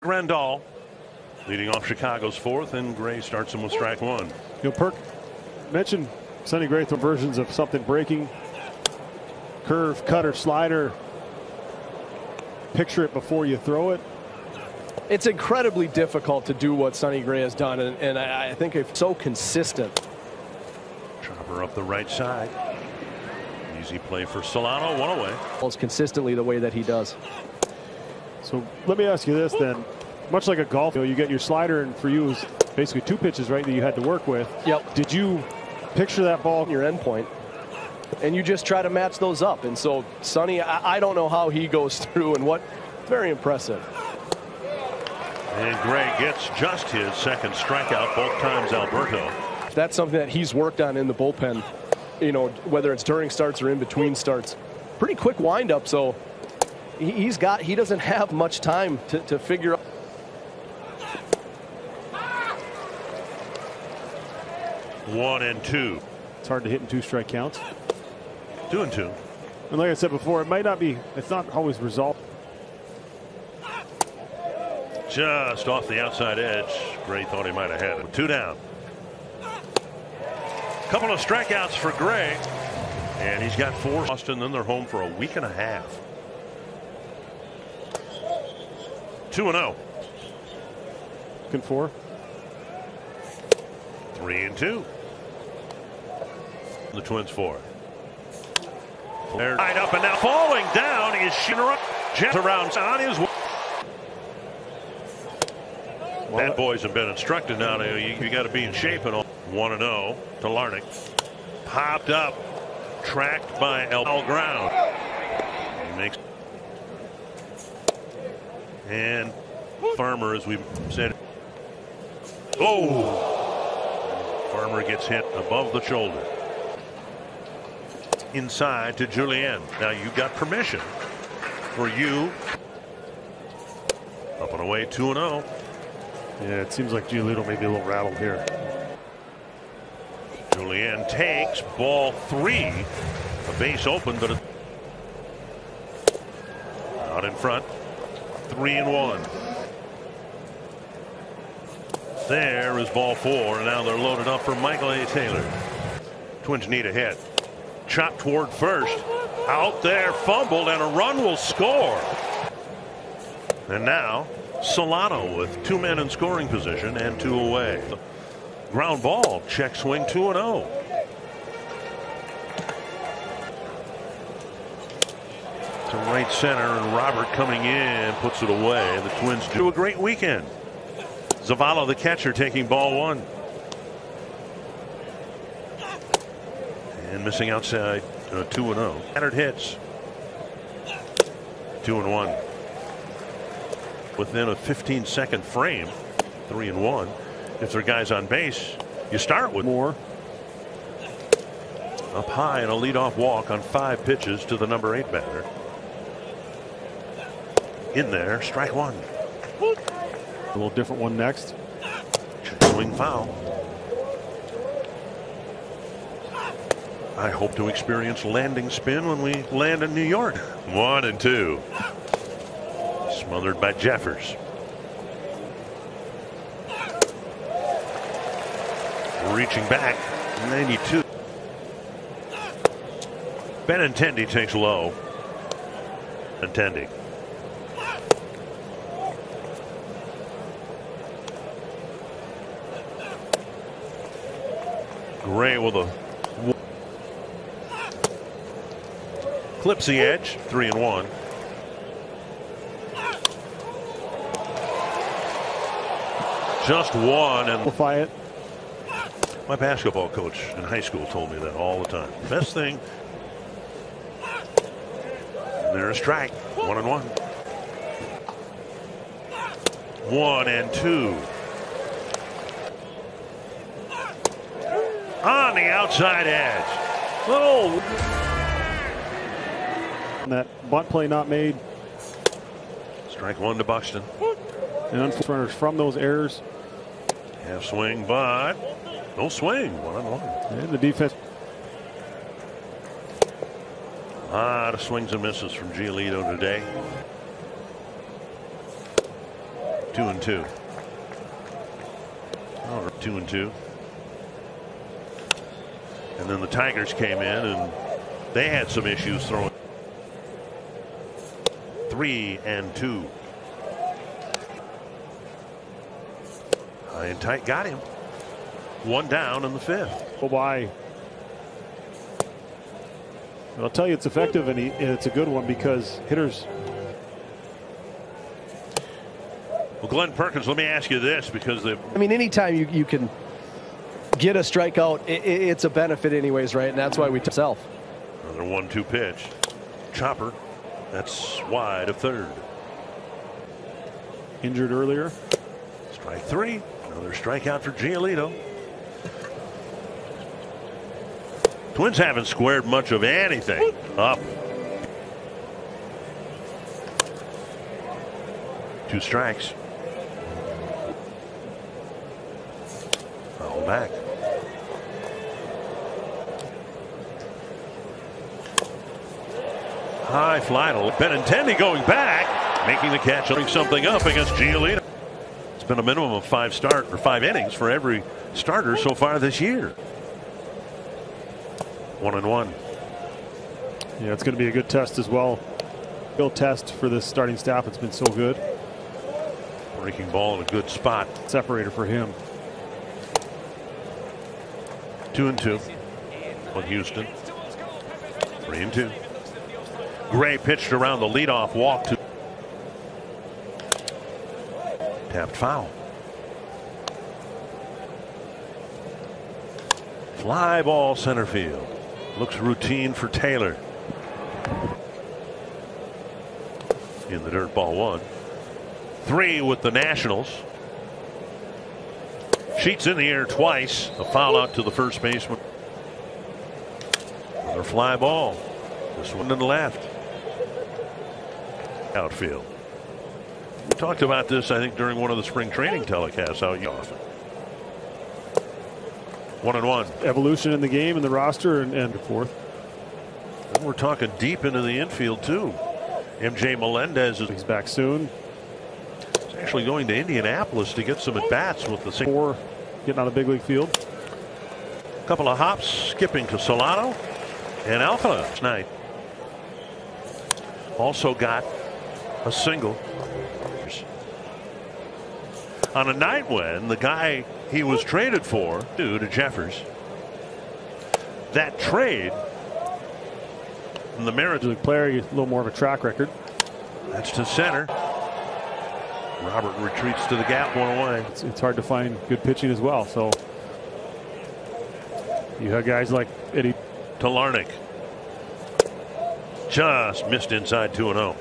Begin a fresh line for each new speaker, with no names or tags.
Grandal leading off Chicago's fourth, and Gray starts him with strike one.
You know, Perk mentioned Sonny Gray through versions of something breaking, curve, cutter, slider. Picture it before you throw it.
It's incredibly difficult to do what Sonny Gray has done, and I think it's so consistent.
Chopper up the right side. Easy play for Solano, one away.
It's consistently the way that he does.
So let me ask you this then. Much like a golf, you get your slider, and for you it was basically two pitches, right, that you had to work with.
Yep.
Did you picture that ball?
Your end point, and you just try to match those up. And so Sonny, I don't know how he goes through and what. Very impressive.
And Gray gets just his second strikeout, both times Alberto.
That's something that he's worked on in the bullpen, you know, whether it's during starts or in between starts. Pretty quick windup, so he doesn't have much time to figure out.
One and two.
It's hard to hit in two strike counts.
2-2.
And like I said before, it might not be, it's not always resolved.
Just off the outside edge. Gray thought he might have had it. Two down. Couple of strikeouts for Gray, and he's got four. Boston, then they're home for a week and a half. 2-0.
Looking for
3-2. The Twins four. They're tied up, and now falling down is Shinra. Jets around on his way. Bad boys have been instructed now. You got to be in shape and all. 1-0 to Larnick. Popped up, tracked by all ground. He makes, and Farmer, as we said. Oh! Farmer gets hit above the shoulder. Inside to Julien. Now you got permission for you. Up and away, 2-0.
Yeah, it seems like Giolito may be a little rattled here.
Julien takes ball three. A base open, but out in front. 3-1. There is ball four, and now they're loaded up for Michael A. Taylor. Twins need a hit. Chop toward first. Out there, fumbled, and a run will score. And now Solano with two men in scoring position and two away. Ground ball, check swing, 2-0. To right center, and Robert coming in puts it away. The Twins do a great weekend. Zavala, the catcher, taking ball one. And missing outside, 2-0. Scattered hits. 2-1. Within a 15-second frame, 3-1. If there are guys on base, you start with
more.
Up high and a leadoff walk on 5 pitches to the number 8 batter. In there, strike one.
A little different one next.
Swing foul. I hope to experience landing spin when we land in New York. 1-2. Smothered by Jeffers. Reaching back, 92. Benintendi takes low. Benintendi. Gray with a clips the edge. 3-1. Just one, and
Amplify it.
My basketball coach in high school told me that all the time. Best thing. And there's a strike. 1-1. 1-2. On the outside edge.
Oh! And that bunt play not made.
Strike one to Buxton.
And unfortunate runners from those errors.
Half swing, but no swing. 1-1.
And the defense.
A lot of swings and misses from Giolito today. 2-2. Oh, 2-2. And then the Tigers came in and they had some issues throwing. 3-2. High and tight, got him. One down in the fifth.
Oh, why? I'll tell you it's effective, and it's a good one because hitters.
Well, Glenn Perkins, let me ask you this, because
I mean, anytime you can get a strikeout, it's a benefit anyways, right? And that's why we self.
Another 1-2 pitch. Chopper. That's wide of third.
Injured earlier.
Strike three. Another strikeout for Giolito. Twins haven't squared much of anything up. 2 strikes. Foul back. High fly to Benintendi going back, making the catch, putting something up against Giolito. It's been a minimum of 5 innings for every starter so far this year. 1-1.
Yeah, it's going to be a good test as well. Real test for this starting staff. It's been so good.
Breaking ball in a good spot.
Separator for him.
2-2 on Houston. 3-2. Gray pitched around the leadoff walk to tapped foul. Fly ball center field. Looks routine for Taylor. In the dirt, ball 1. 3 with the Nationals. Sheets in the air twice. A foul out to the first baseman. Another fly ball. This one to the left. Outfield. We talked about this, I think, during one of the spring training telecasts out often. 1-1.
Evolution in the game and the roster and forth.
And we're talking deep into the infield too. MJ Melendez is
he's back soon.
He's actually going to Indianapolis to get some at bats with the
4 getting on a big league field.
A couple of hops skipping to Solano and Alcala tonight. Also got a single on a night when the guy he was traded for due to Jeffers. That trade in the Mariners
player, a little more of a track record.
That's to center. Robert retreats to the gap, 1 away.
It's hard to find good pitching as well. So you have guys like Eddie.
To Larnick. Just missed inside 2-0.